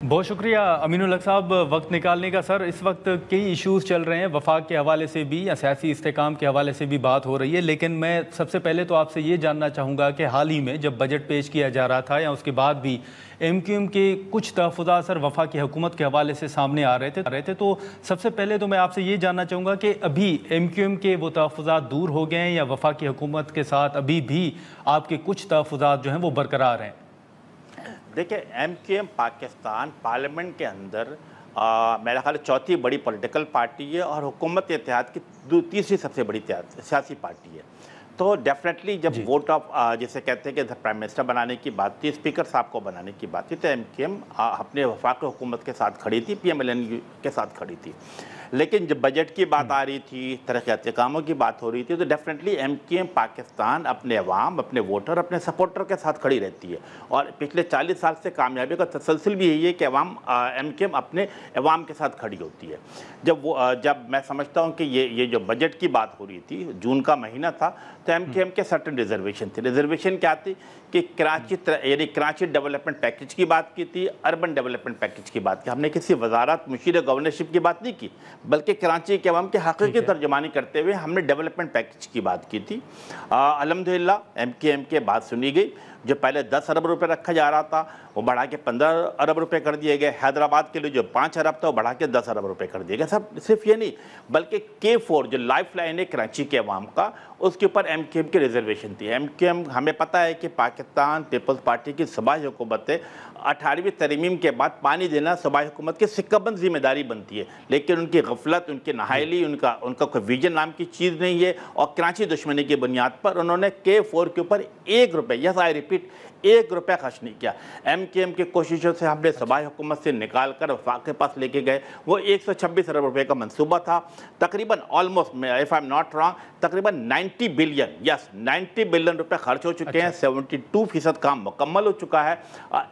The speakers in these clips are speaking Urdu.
بہت شکریہ امین الحق صاحب وقت نکالنے کا۔ سر، اس وقت کئی ایشوز چل رہے ہیں، وفاق کے حوالے سے بھی یا سیاسی استحکام کے حوالے سے بھی بات ہو رہی ہے، لیکن میں سب سے پہلے تو آپ سے یہ جاننا چاہوں گا کہ حال ہی میں جب بجٹ پیش کیا جا رہا تھا یا اس کے بعد بھی ایم کیو ایم کے کچھ تحفظات سر وفاق کی حکومت کے حوالے سے سامنے آ رہے تھے تو سب سے پہلے تو میں آپ سے یہ جاننا چاہوں گا کہ ابھی ایم کیو ایم کے وہ تحفظات دور ہو گئے ہیں یا وفاق کی حکومت کے ساتھ ابھی بھی آپ کے کچھ تحفظات جو ہیں وہ برقرار ہیں؟ دیکھیں، M Q M Pakistan parliament کے اندر میرا خیال چوتھی بڑی پولیٹیکل پارٹی ہے اور حکومت اتحاد کی تیسری سب سے بڑی سیاسی پارٹی ہے۔ تو ڈیفینیٹلی جب ووٹ آف جسے کہتے ہیں کہ پرائم منسٹر بنانے کی بات تھی، اسپیکر صاحب کو بنانے کی بات تھی، تو ایم کیو ایم اپنے وفاق حکومت کے ساتھ کھڑی تھی، پی ایم ایل این کے ساتھ کھڑی تھی۔ لیکن جب بجٹ کی بات آ رہی تھی، ترقیاتی کاموں کی بات ہو رہی تھی، تو definitely M Q M Pakistan اپنے عوام، اپنے ووٹر، اپنے سپورٹر کے ساتھ کھڑی رہتی ہے۔ اور پچھلے 40 سال سے کامیابی کا تسلسل بھی یہی ہے کہ ایم کیو ایم اپنے عوام کے ساتھ کھڑی ہوتی ہے۔ جب میں سمجھتا ہوں کہ یہ جو بجٹ کی بات ہو رہی تھی، جون کا مہینہ تھا، تو ایم کیو ایم کے سرٹن ریزرویشن تھی۔ ریزرویشن کیا تھی کہ کراچی ڈیولپمنٹ پیکج کی بات کی تھی، اربن ڈیولپمنٹ پیکج کی بات کی۔ ہم نے کسی وزارت مشیر گورنرشپ کی بات نہیں کی، بلکہ کراچی کے عوام کے حقیقی ترجمانی کرتے ہوئے ہم نے ڈیولپمنٹ پیکج کی بات کی تھی۔ الحمدللہ ایم کیو ایم کے بات سنی گئی۔ جو پہلے 10 ارب روپے رکھا جا رہا تھا وہ بڑھا کے 15 ارب روپے کر دیے گئے۔ حیدرآباد کے لیے جو 5 ارب تھا وہ بڑھا کے 10 ارب روپے کر دیے گئے۔ صرف یہ نہیں بلکہ K4 جو لائف لائن ہے کراچی کے عوام کا، اس کے اوپر ایم کیو ایم کی ریزرویشن تھی۔ ایم کیو ایم ہمیں پتہ ہے کہ پاکستان پیپلز پارٹی کی صوبائی حکومت ہے، 18ویں ترمیم کے بعد پانی دینا صوبائی حکومت کی سکبند ذمہ داری بنتی ہے، لیکن ان کی غفلت، ان کی نااہلی، ان کا کوئی ویژن نام کی چیز نہیں ہے، اور کراچی دشمنی کی بنیاد پر انہوں نے K4 کے اوپر 1 روپے، یس آئی ریپیٹ، 1 روپے خرچ نہیں کیا۔ ایم کیو ایم کی کوششوں سے ہم نے صوبائی حکومت سے نکال کر وفاق کے پاس لے کے گئے۔ وہ 126 ارب روپے کا منصوبہ تھا، تقریباً almost if I am not wrong تقریباً 90 بلین روپے خرچ ہو چکے ہیں، 72% کام مکمل ہو چکا ہے۔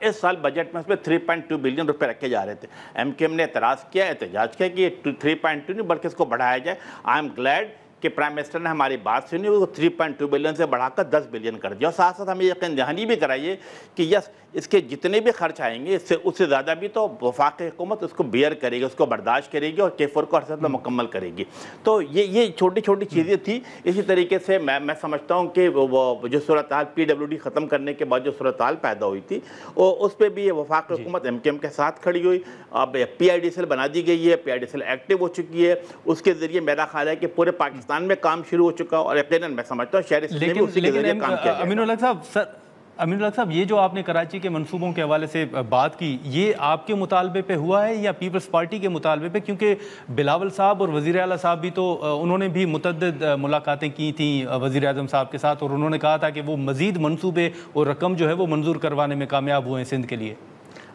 اس سال بجٹ میں اس میں 3.2 بلین روپے رکھے جا رہے تھے۔ ایم کیو ایم نے اعتراض کیا، احتجاج کیا کہ یہ 3.2 نہیں بلکہ اس کو بڑھایا جائے۔ آئی ایم گلیڈ کہ پرائم منسٹر نے ہماری بات سنی، وہ 3.2 بلین سے بڑھا کر 10 بلین کر دیا، اور ساتھ ساتھ ہمیں یقین دہانی بھی کرائیے کہ یس اس کے جتنے بھی خرچ آئیں گے اس سے زیادہ بھی تو وفاق حکومت اس کو بیئر کرے گی، اس کو برداشت کرے گی، اور K4 کو ہر سطح مکمل کرے گی۔ تو یہ چھوٹی چھوٹی چیزیں تھیں۔ اسی طریقے سے میں سمجھتا ہوں کہ وہ جو صورتحال PWD ختم کرنے کے بعد جو صورتحال پیدا ہوئی تھی، اس پہ بھی وفاق حکومت ایم کیو ایم کے ساتھ کھڑی ہوئی۔ اب PIDCL بنا دی گئی ہے، PIDCL ایکٹیو ہو چکی ہے، اس کے ذریعے میرا خیال ہے کہ پورے پاکستان میں کام شروع ہو چکا، اور یقیناً میں سمجھتا ہوں شہری سطح میں اسی کے ذریعے کام کیا جائے گا۔ امین الحق صاحب، یہ جو آپ نے کراچی کے منصوبوں کے حوالے سے بات کی، یہ آپ کے مطالبے پہ ہوا ہے یا پیپلز پارٹی کے مطالبے پہ؟ کیونکہ بلاول صاحب اور وزیر اعلیٰ صاحب بھی تو انہوں نے بھی متعدد ملاقاتیں کی تھیں وزیر اعظم صاحب کے ساتھ، اور انہوں نے کہا تھا کہ وہ مزید منصوبے اور رقم جو ہے وہ منظور کروانے میں کامیاب ہوئے ہیں سندھ کے لیے۔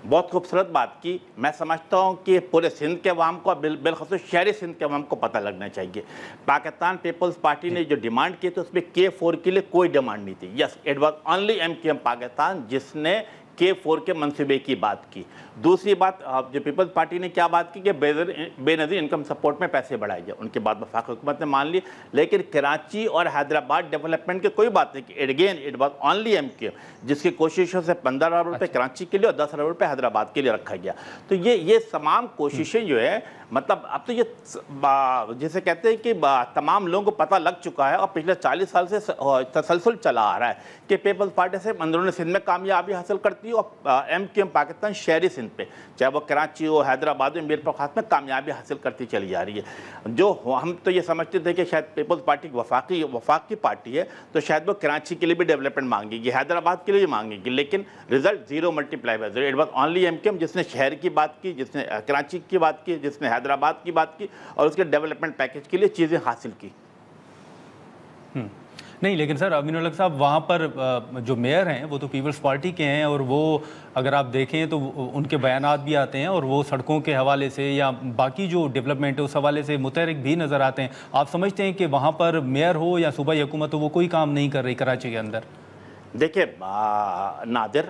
بہت خوبصورت بات کی۔ میں سمجھتا ہوں کہ پورے سندھ کے عوام کو، بالخصوص شہری سندھ کے عوام کو پتہ لگنا چاہیے۔ پاکستان پیپلز پارٹی نے جو ڈیمانڈ کی تھی اس میں K4 کے لیے کوئی ڈیمانڈ نہیں تھی۔ Yes, it was only M Q M Pakistan جس نے K4 کے منصوبے کی بات کی۔ دوسری بات، جو پیپلز پارٹی نے کیا بات کی کہ بے نظیر انکم سپورٹ میں پیسے بڑھائے جائے، ان کے بعد وفاق حکومت نے مان لی، لیکن کراچی اور حیدرآباد ڈیولپمنٹ کی کوئی بات نہیں کہ again it was only M Q M, جس کی کوششوں سے 15 ارب روپے کراچی کے لیے اور 10 ارب روپے حیدرآباد کے لیے رکھا گیا۔ تو یہ تمام کوششیں جو ہے، مطلب اب تو یہ جسے کہتے ہیں کہ تمام لوگوں کو پتہ لگ چکا ہے، اور پچھلے 40 سال سے تسلسل چلا آ رہا ہے کہ پیپلز پارٹی سے اندرون سندھ میں کامیابی حاصل کرتی ہے، اور ایم کیو ایم پاکستان شہری سندھ پہ، چاہے وہ کراچی ہو، حیدرآباد میں، میر پرخاص میں کامیابی حاصل کرتی چلی جا رہی ہے۔ جو ہم تو یہ سمجھتے تھے کہ شاید پیپلز پارٹی وفاق کی پارٹی ہے تو شاید وہ کراچی کے لیے بھی ڈیولپمنٹ مانگے گی، حیدرآباد کے لیے بھی مانگے گی، لیکن result 0 multiply by 0۔ It was only M Q M جس نے شہر کی بات کی، جس نے کراچی کی بات کی، جس نے حیدرآباد کی بات کی، اور اس کے ڈیولپمنٹ پیکج کے لیے چیزیں حاصل کی۔ نہیں، لیکن سر امین الحق صاحب، وہاں پر جو میئر ہیں وہ تو پیپلز پارٹی کے ہیں، اور وہ اگر آپ دیکھیں تو ان کے بیانات بھی آتے ہیں، اور وہ سڑکوں کے حوالے سے یا باقی جو ڈیولپمنٹ ہے اس حوالے سے متحرک بھی نظر آتے ہیں۔ آپ سمجھتے ہیں کہ وہاں پر میئر ہو یا صوبائی حکومت ہو وہ کوئی کام نہیں کر رہی کراچی کے اندر؟ دیکھیں نادر،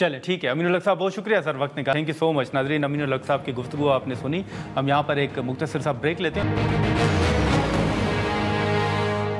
چلیں ٹھیک ہے امین الحق صاحب بہت شکریہ سر وقت نکالنے کی. سو مچ. ناظرین امین الحق صاحب کی گفتگو آپ نے سنی. ہم یہاں پر ایک مختصر سا بریک لیتے ہیں.